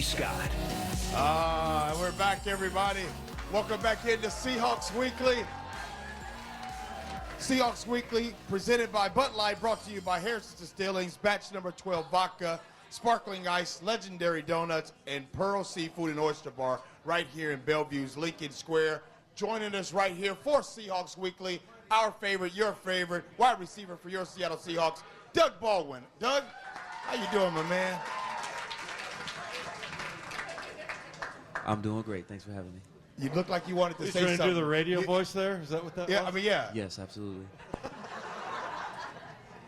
Scott. We're back, everybody. Welcome back into Seahawks Weekly. Seahawks Weekly, presented by Bud Light, brought to you by Harrison's Distillings, batch number 12 vodka, sparkling ice, legendary donuts, and Pearl Seafood and Oyster Bar right here in Bellevue's Lincoln Square. Joining us right here for Seahawks Weekly, our favorite, your favorite, wide receiver for your Seattle Seahawks, Doug Baldwin. Doug, how you doing, my man? I'm doing great. Thanks for having me. You look like you wanted to say something. You trying to do the radio voice there? Is that what that was? I mean, yeah. Yes, absolutely.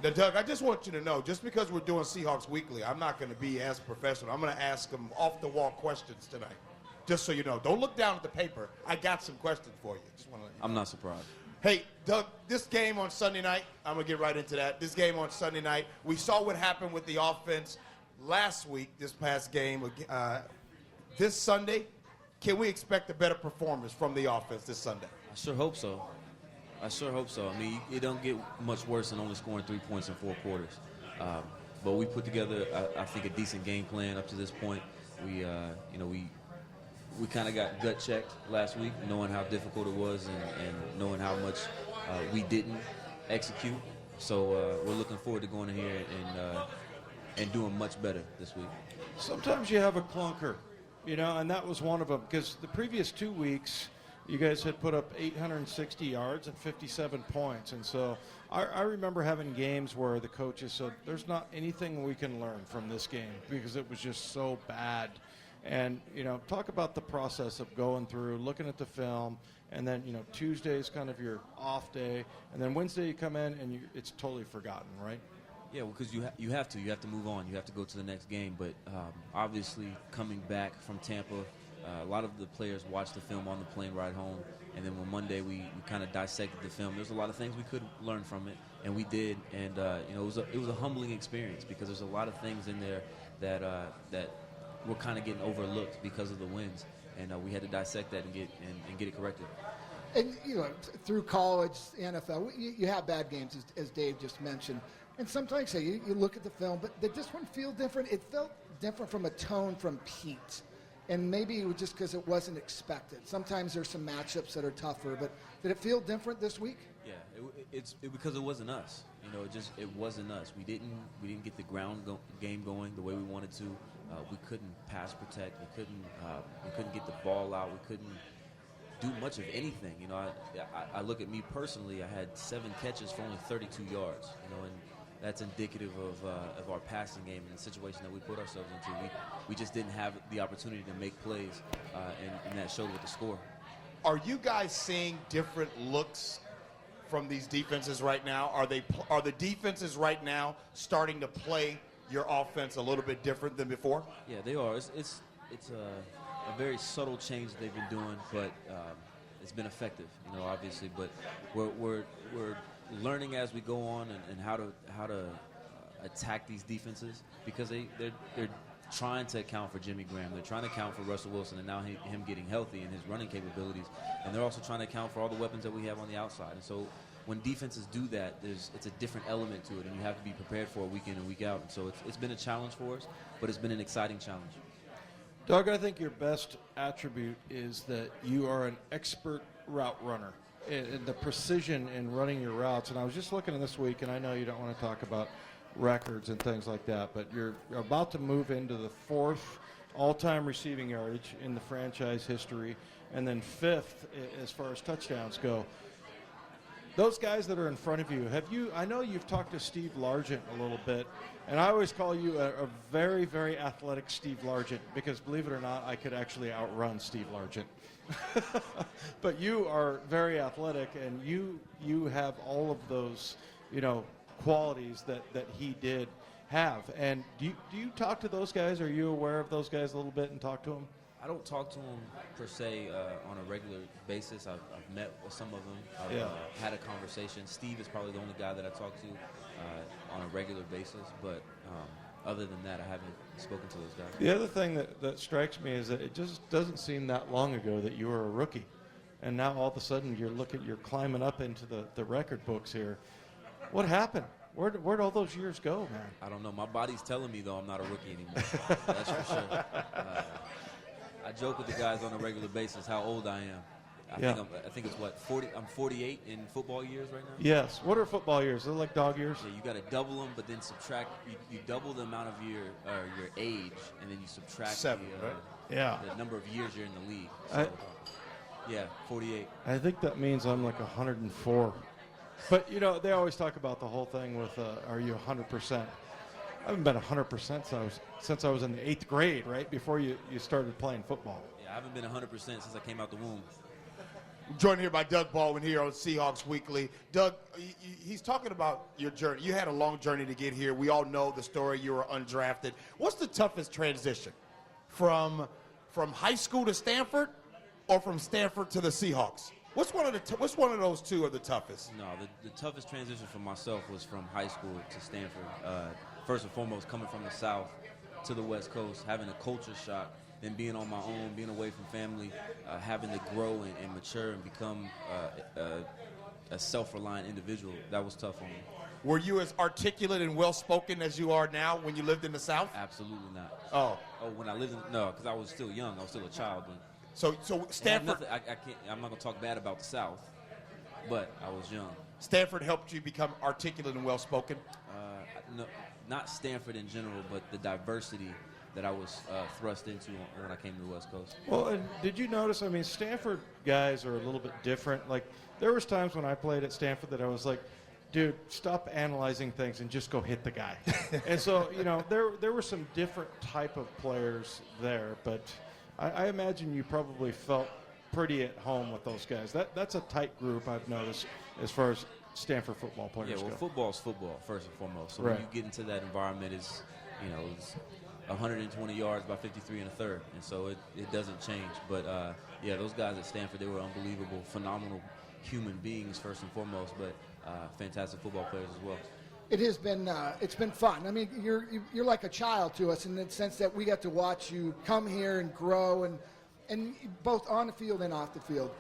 Now, Doug, I just want you to know, just because we're doing Seahawks Weekly, I'm not going to be as professional. I'm going to ask them off-the-wall questions tonight, just so you know. Don't look down at the paper. I got some questions for you. Just want to let you know. I'm not surprised. Hey, Doug, this game on Sunday night, I'm going to get right into that. This game on Sunday night, we saw what happened with the offense last week, this past game. This Sunday, can we expect a better performance from the offense this Sunday? I sure hope so. I mean, it don't get much worse than only scoring 3 points in 4 quarters. But we put together, I think, a decent game plan up to this point. We kind of got gut checked last week, knowing how difficult it was and knowing how much we didn't execute. So we're looking forward to going in here and doing much better this week. Sometimes you have a clunker, and that was one of them, because the previous 2 weeks, you guys had put up 860 yards and 57 points. And so I remember having games where the coaches said, there's not anything we can learn from this game because it was just so bad. And, talk about the process of going through, looking at the film, and then, Tuesday's kind of your off day, and then Wednesday you come in and it's totally forgotten, right? Yeah, well, because you have to move on. You have to go to the next game. But obviously, coming back from Tampa, a lot of the players watched the film on the plane ride home, and then when Monday we kind of dissected the film. There's a lot of things we could learn from it, and we did. And it was a humbling experience because there's a lot of things in there that were kind of getting overlooked because of the wins, and we had to dissect that and get it corrected. And through college, NFL, you have bad games, as Dave just mentioned. And sometimes you look at the film, but did this one feel different? It felt different from a tone from Pete. And maybe it was just because it wasn't expected. Sometimes there's some matchups that are tougher, but did it feel different this week? Yeah, it's because it wasn't us. It wasn't us. We didn't get the game going the way we wanted to. We couldn't pass protect. We couldn't get the ball out. We couldn't do much of anything. I look at me personally. I had 7 catches for only 32 yards. And that's indicative of our passing game and the situation that we put ourselves into. We just didn't have the opportunity to make plays, and that showed with the score. Are you guys seeing different looks from these defenses right now? Are the defenses right now starting to play your offense a little bit different than before? Yeah, they are. It's a very subtle change they've been doing, but it's been effective, obviously. But we're learning as we go on and how to attack these defenses, because they're trying to account for Jimmy Graham. They're trying to account for Russell Wilson and now him getting healthy and his running capabilities. And they're also trying to account for all the weapons that we have on the outside. And so when defenses do that, it's a different element to it, and you have to be prepared for it week in and week out. And so it's been a challenge for us, but it's been an exciting challenge. Doug, I think your best attribute is that you are an expert route runner. And the precision in running your routes. And I was just looking at this week, and I know you don't want to talk about records and things like that, but you're about to move into the 4th all-time receiving yardage in the franchise history, and then 5th as far as touchdowns go. Those guys that are in front of you, I know you've talked to Steve Largent a little bit, and I always call you a very, very athletic Steve Largent, because believe it or not, I could actually outrun Steve Largent. But you are very athletic, and you have all of those, qualities that he did have. And do you talk to those guys? Are you aware of those guys a little bit and talk to them? I don't talk to them per se on a regular basis. I've met with some of them. I've had a conversation. Steve is probably the only guy that I talk to on a regular basis. But other than that, I haven't spoken to those guys. The other thing that strikes me is that it just doesn't seem that long ago that you were a rookie. And now all of a sudden you're climbing up into the record books here. What happened? Where'd all those years go, man? I don't know. My body's telling me, though, I'm not a rookie anymore. That's for sure. I joke with the guys on a regular basis how old I am. I think it's what, 40. I'm 48 in football years right now. Yes. What are football years? They're like dog years. Yeah, you got to double them, but then subtract. You double the amount of your age, and then you subtract 7, right? Yeah. the number of years you're in the league. So, yeah, 48. I think that means I'm like 104. But they always talk about the whole thing with, are you 100%? I haven't been 100% since I was in the 8th grade, right before you started playing football. Yeah, I haven't been 100% since I came out the womb. I'm joined here by Doug Baldwin here on Seahawks Weekly. Doug, he's talking about your journey. You had a long journey to get here. We all know the story. You were undrafted. What's the toughest transition from high school to Stanford, or from Stanford to the Seahawks? Which one of those two are the toughest? No, the toughest transition for myself was from high school to Stanford. First and foremost, coming from the South to the West Coast, having a culture shock, then being on my own, being away from family, having to grow and mature and become a self-reliant individual. That was tough on me. Were you as articulate and well-spoken as you are now when you lived in the South? Absolutely not. Oh, when I lived no, because I was still young. I was still a child then. so Stanford. I can't. I'm not gonna talk bad about the South, but I was young. Stanford helped you become articulate and well-spoken? No, not Stanford in general, but the diversity that I was thrust into when I came to the West Coast. Well, and did you notice, Stanford guys are a little bit different. Like, there was times when I played at Stanford that I was like, dude, stop analyzing things and just go hit the guy. And so, there were some different type of players there, but I imagine you probably felt pretty at home with those guys. That's a tight group, I've noticed, as far as Stanford football players Yeah, well, go. football's football, first and foremost. So Right. when you get into that environment, it's 120 yards by 53 and a third, and so it doesn't change. But, those guys at Stanford, they were unbelievable, phenomenal human beings, first and foremost, but fantastic football players as well. It has been it's been fun. You're like a child to us in the sense that we got to watch you come here and grow, and both on the field and off the field.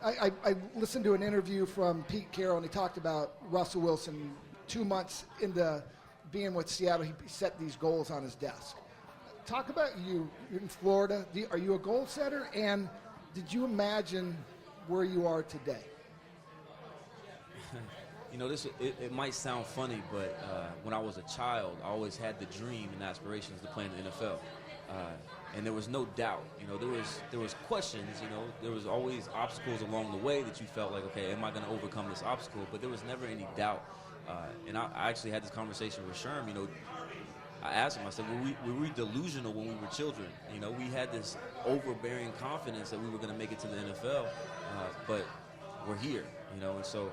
I listened to an interview from Pete Carroll, and he talked about Russell Wilson 2 months into being with Seattle. He set these goals on his desk. Talk about you in Florida. Are you a goal setter? And did you imagine where you are today? It might sound funny, but when I was a child, I always had the dream and aspirations to play in the NFL. And there was no doubt, there was questions, there was always obstacles along the way that you felt like, okay, am I going to overcome this obstacle? But there was never any doubt. And I actually had this conversation with Sherm, I asked him, I said, were we delusional when we were children? We had this overbearing confidence that we were going to make it to the NFL, but we're here, and so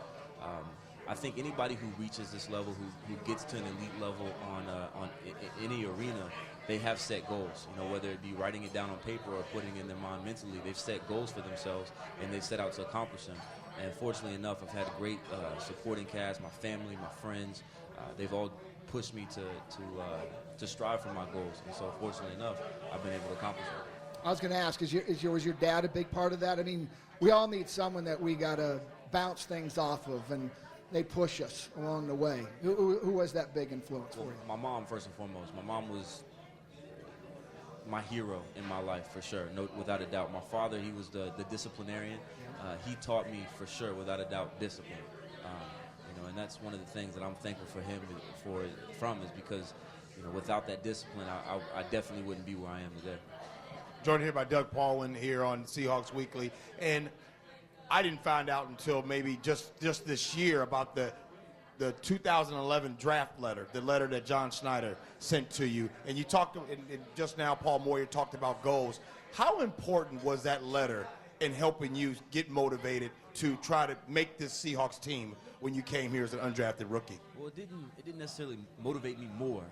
I think anybody who reaches this level, who gets to an elite level on any arena, they have set goals, whether it be writing it down on paper or putting it in their mind mentally. They've set goals for themselves, and they've set out to accomplish them. And fortunately enough, I've had a great supporting cast, my family, my friends. They've all pushed me to strive for my goals. And so fortunately enough, I've been able to accomplish it. I was going to ask, was your dad a big part of that? We all need someone that we got to bounce things off of, and they push us along the way. Who was that big influence for you? My mom, first and foremost. My mom was my hero in my life, for sure, without a doubt. My father, he was the disciplinarian. He taught me, for sure, without a doubt, discipline. And that's one of the things that I'm thankful for him is because, without that discipline, I definitely wouldn't be where I am today. Joined here by Doug Baldwin here on Seahawks Weekly, and I didn't find out until maybe just this year about the 2011 draft letter, the letter that John Schneider sent to you. And you talked, and just now Paul Moyer talked about goals. How important was that letter in helping you get motivated to try to make this Seahawks team when you came here as an undrafted rookie? Well, it didn't necessarily motivate me more.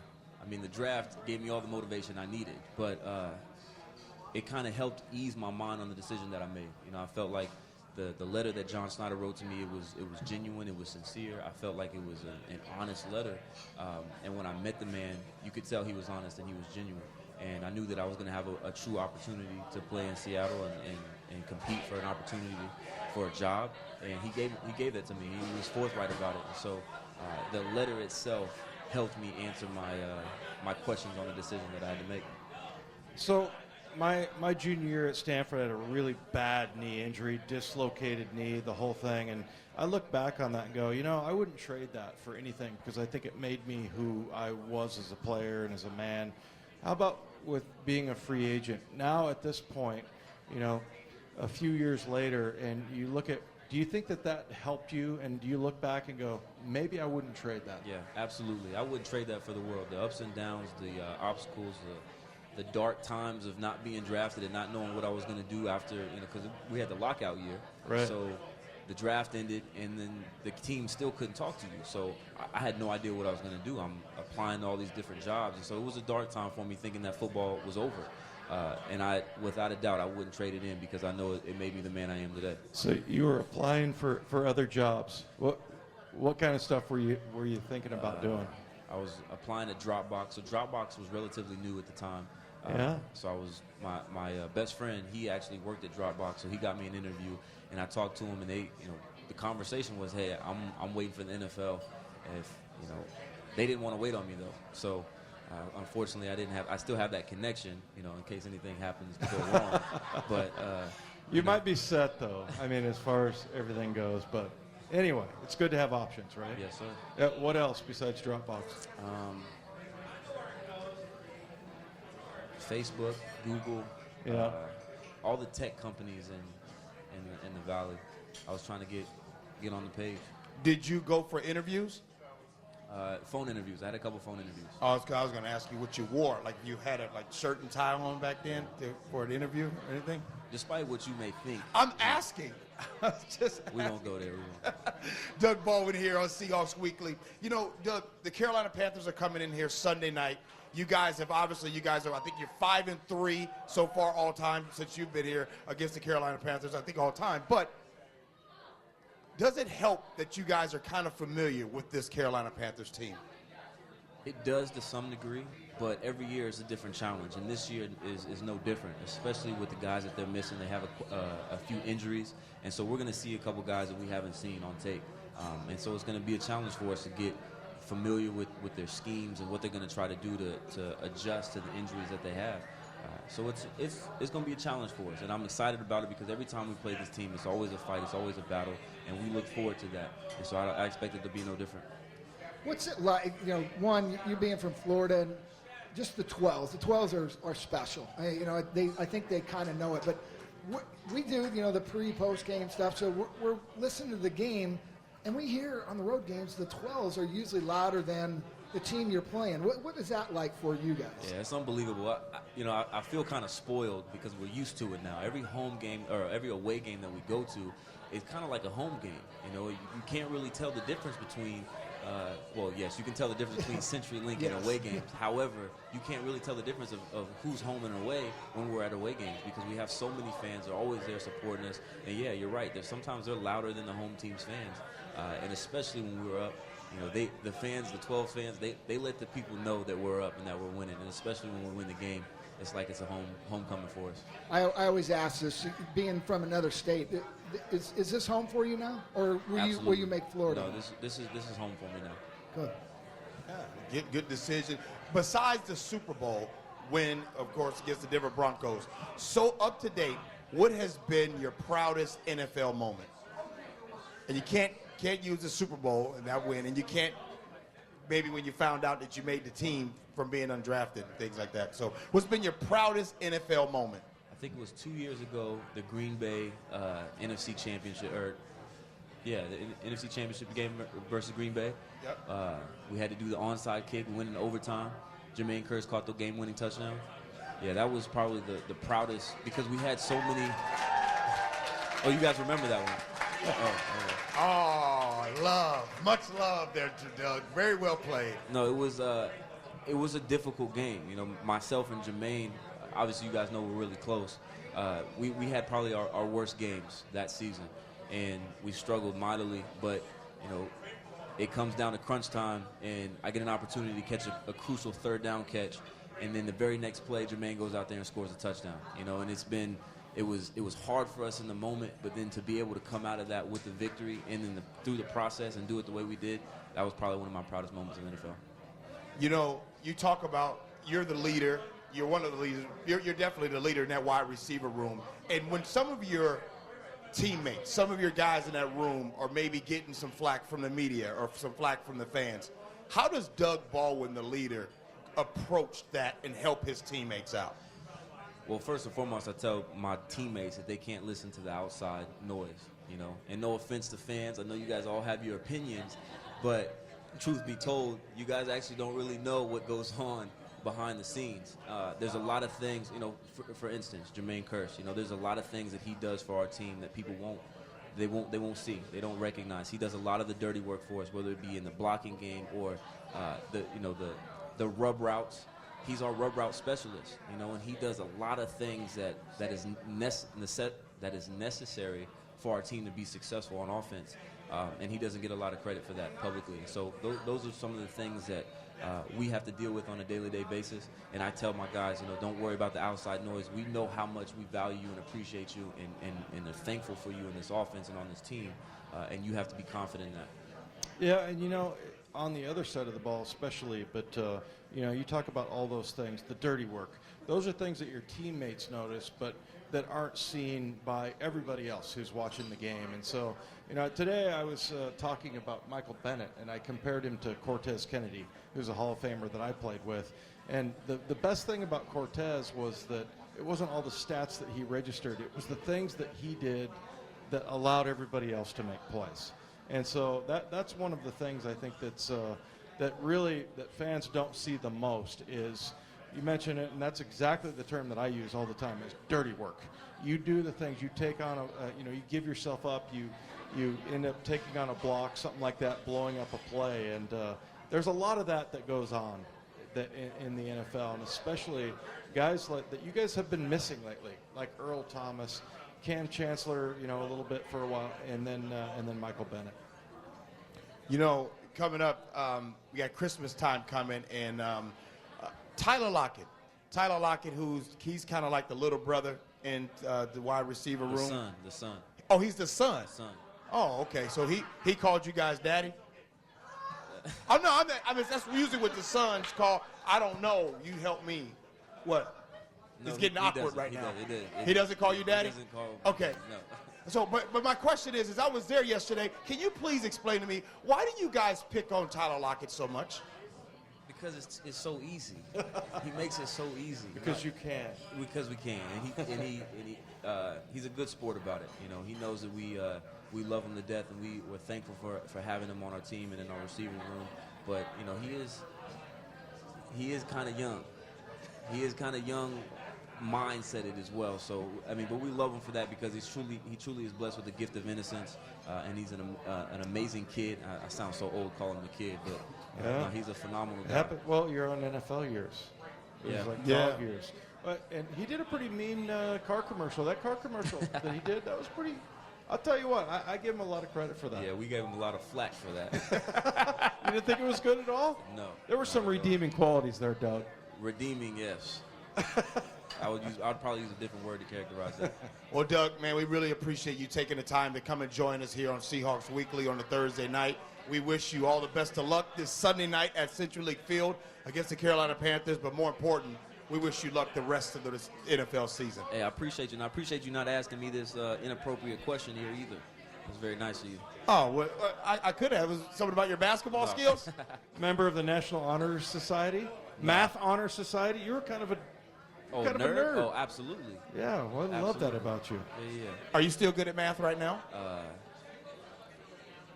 The draft gave me all the motivation I needed, but it kind of helped ease my mind on the decision that I made. I felt like the letter that John Schneider wrote to me, it was genuine, it was sincere. I felt like it was an honest letter. And when I met the man, you could tell he was honest and he was genuine. And I knew that I was going to have a true opportunity to play in Seattle and compete for an opportunity for a job. And he gave that to me. He was forthright about it. And so the letter itself helped me answer my questions on the decision that I had to make. So my junior year at Stanford, I had a really bad knee injury, dislocated knee, the whole thing. And I look back on that and go, I wouldn't trade that for anything because I think it made me who I was as a player and as a man. How about with being a free agent? Now at this point, a few years later, and you look at, do you think that helped you? And do you look back and go, maybe I wouldn't trade that? Yeah, absolutely. I wouldn't trade that for the world. The ups and downs, the obstacles, the dark times of not being drafted and not knowing what I was going to do after, because we had the lockout year. Right. So the draft ended, and then the team still couldn't talk to you. So I had no idea what I was going to do. I'm applying to all these different jobs. And so it was a dark time for me thinking that football was over. And without a doubt, I wouldn't trade it in because I know it made me the man I am today. So you were applying for other jobs. What kind of stuff were you thinking about doing? I was applying to Dropbox. So Dropbox was relatively new at the time. Yeah. So I was my best friend. He actually worked at Dropbox, so he got me an interview, and I talked to him, and the conversation was, hey, I'm waiting for the NFL. If they didn't want to wait on me though, so unfortunately I still have that connection, in case anything happens to go wrong. But you might be set though. I mean, as far as everything goes, but anyway, it's good to have options, right? Yes, sir. What else besides Dropbox? Facebook, Google, Yeah. all the tech companies in the Valley. I was trying to get on the page. Did you go for interviews? Phone interviews. I had a couple phone interviews. I was going to ask you what you wore. Like you had a shirt and tie on back then for an interview or anything? Despite what you may think, I'm asking. we don't go there. We won't. Doug Baldwin here on Seahawks Weekly. Doug, the Carolina Panthers are coming in here Sunday night. You guys are, I think you're 5-3 so far all time since you've been here against the Carolina Panthers, I think all time. But does it help that you guys are kind of familiar with this Carolina Panthers team? It does to some degree, but every year is a different challenge, and this year is no different, especially with the guys that they're missing. They have a few injuries, and so we're going to see a couple guys that we haven't seen on tape. And so it's going to be a challenge for us to get familiar with their schemes and what they're going to try to do to adjust to the injuries that they have. So it's going to be a challenge for us, and I'm excited about it because every time we play this team, it's always a fight, it's always a battle, and we look forward to that. And so I expect it to be no different. What's it like, one, you being from Florida, and just the 12s. The 12s are special. I think they kind of know it. But we do, the pre-post game stuff. So we're listening to the game, and we hear on the road games the 12s are usually louder than the team you're playing. What is that like for you guys? Yeah, it's unbelievable. I feel kind of spoiled because we're used to it now. Every home game or every away game that we go to is kind of like a home game. You can't really tell the difference between well, yes, you can tell the difference between CenturyLink and away games. However, you can't really tell the difference of who's home and away when we're at away games because we have so many fans. They're always there supporting us. And, yeah, you're right. Sometimes they're louder than the home team's fans. And especially when we were up, the fans, the 12 fans, they let the people know that we're up and that we're winning. And especially when we win the game, it's like it's a homecoming for us. I always ask this, being from another state, is this home for you now, or will you make Florida? No, this is home for me now. Good. Yeah, good decision. Besides the Super Bowl win, of course, against the Denver Broncos, so up to date, what has been your proudest NFL moment? And you can't use the Super Bowl and that win, and you can't maybe when you found out that you made the team from being undrafted and things like that. So what's been your proudest NFL moment? I think it was 2 years ago, the Green Bay NFC Championship, the NFC Championship game versus Green Bay. Yep. We had to do the onside kick, we went in overtime. Jermaine Kearse caught the game-winning touchdown. Yeah, that was probably the proudest because we had so many. Oh, you guys remember that one? Oh, much love there to Doug. Very well played. No, it was a difficult game. Myself and Jermaine, obviously you guys know we're really close. We had probably our worst games that season, and we struggled mightily. But it comes down to crunch time, and I get an opportunity to catch a crucial third down catch, and then the very next play, Jermaine goes out there and scores a touchdown. And it's been it was hard for us in the moment, but then to be able to come out of that with the victory and then through the process and do it the way we did, that was probably one of my proudest moments in the NFL. You know, you talk about you're the leader. You're one of the leaders. You're definitely the leader in that wide receiver room. And when some of your teammates, some of your guys in that room are maybe getting some flack from the media or some flack from the fans, how does Doug Baldwin, the leader, approach that and help his teammates out? Well, first and foremost, I tell my teammates that they can't listen to the outside noise, you know. And no offense to fans, I know you guys all have your opinions, but truth be told, you guys actually don't really know what goes on behind the scenes. There's a lot of things, you know, for instance, Jermaine Kearse, you know, there's a lot of things that he does for our team that people won't see, they don't recognize. He does a lot of the dirty work for us, whether it be in the blocking game or the rub routes. He's our rub route specialist, you know, and he does a lot of things that is necessary for our team to be successful on offense, and he doesn't get a lot of credit for that publicly. So those are some of the things that we have to deal with on a daily basis. And I tell my guys, you know, don't worry about the outside noise. We know how much we value you and appreciate you and are thankful for you in this offense and on this team, and you have to be confident in that. Yeah, and you know, on the other side of the ball especially, but you know, you talk about all those things, the dirty work. Those are things that your teammates notice, but that aren't seen by everybody else who's watching the game. And so, you know, today I was talking about Michael Bennett, and I compared him to Cortez Kennedy, who's a Hall of Famer that I played with. And the best thing about Cortez was that it wasn't all the stats that he registered. It was the things that he did that allowed everybody else to make plays. And so that's one of the things I think that's that fans don't see the most is, you mentioned it, and that's exactly the term that I use all the time, is dirty work. You do the things, you take on you know, you give yourself up, you end up taking on a block, something like that, blowing up a play, and there's a lot of that goes on that in the NFL, and especially guys like that you guys have been missing lately, like Earl Thomas, Cam Chancellor, you know, a little bit for a while, and then Michael Bennett. You know, coming up, we got Christmas time coming, and Tyler Lockett, he's kind of like the little brother in the wide receiver room. The son. Oh, he's the son. The son. Oh, okay. So he called you guys daddy? Oh no, I mean that's usually what the sons call. I don't know. You help me. What? No, it's getting awkward right now. He doesn't call you daddy? He doesn't call. Okay. No. So, but my question is I was there yesterday. Can you please explain to me why do you guys pick on Tyler Lockett so much? Because it's so easy. He makes it so easy. Because you can. Because we can, and he's a good sport about it. You know, he knows that we love him to death, and we're thankful for having him on our team and in our receiving room. But you know, he is kind of young. He is kind of young mindseted as well. So I mean, but we love him for that because he truly is blessed with the gift of innocence, and he's an amazing kid. I sound so old calling him a kid, but no, he's a phenomenal guy. Well, you're on NFL years. It was like dog years. And he did a pretty mean car commercial. That car commercial that he did, that was pretty. I'll tell you what, I give him a lot of credit for that. Yeah, we gave him a lot of flack for that. You didn't think it was good at all? No. There were some redeeming qualities there, Doug. Redeeming, yes. I'd probably use a different word to characterize that. Well, Doug, man, we really appreciate you taking the time to come and join us here on Seahawks Weekly on a Thursday night. We wish you all the best of luck this Sunday night at Central League Field against the Carolina Panthers, but more important, we wish you luck the rest of the NFL season. Hey, I appreciate you, and I appreciate you not asking me this inappropriate question here either. It was very nice of you. Oh, well, I could have. Was it something about your basketball skills? Member of the National Honor Society, Math Honor Society. You were kind of a nerd. Oh, absolutely. Yeah, well, I love that about you. Yeah. Are you still good at math right now?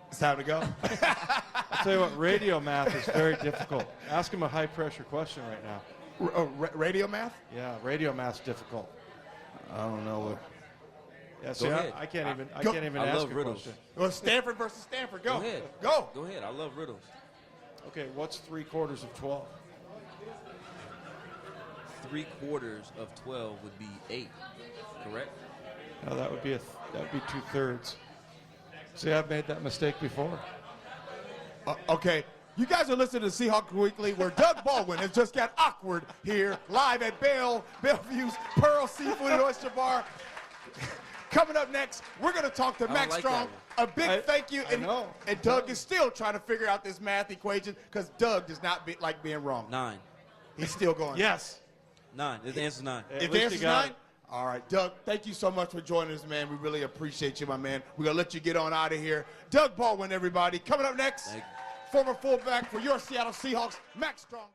It's time to go. I'll tell you what, radio math is very difficult. Ask him a high-pressure question right now. Radio math? Yeah, radio math's difficult. I don't know. Yeah, see, I can't even I ask love a riddles. question. Well, Stanford versus Stanford. Go. Go ahead. Go. Go ahead. I love riddles. Okay, what's 3/4 of 12? 3/4 of 12 would be 8. Correct? No, that would be 2/3. See, I've made that mistake before. Okay. You guys are listening to Seahawks Weekly, where Doug Baldwin has just got awkward here live at Bellevue's Pearl Seafood and Oyster Bar. Coming up next, we're going to talk to Max like Strong. that A big thank you. And Doug is still trying to figure out this math equation because Doug does not like being wrong. 9. He's still going. Yes. 9. The answer's 9. If the answer's 9, all right. Doug, thank you so much for joining us, man. We really appreciate you, my man. We're going to let you get on out of here. Doug Baldwin, everybody. Coming up next, former fullback for your Seattle Seahawks, Max Strong.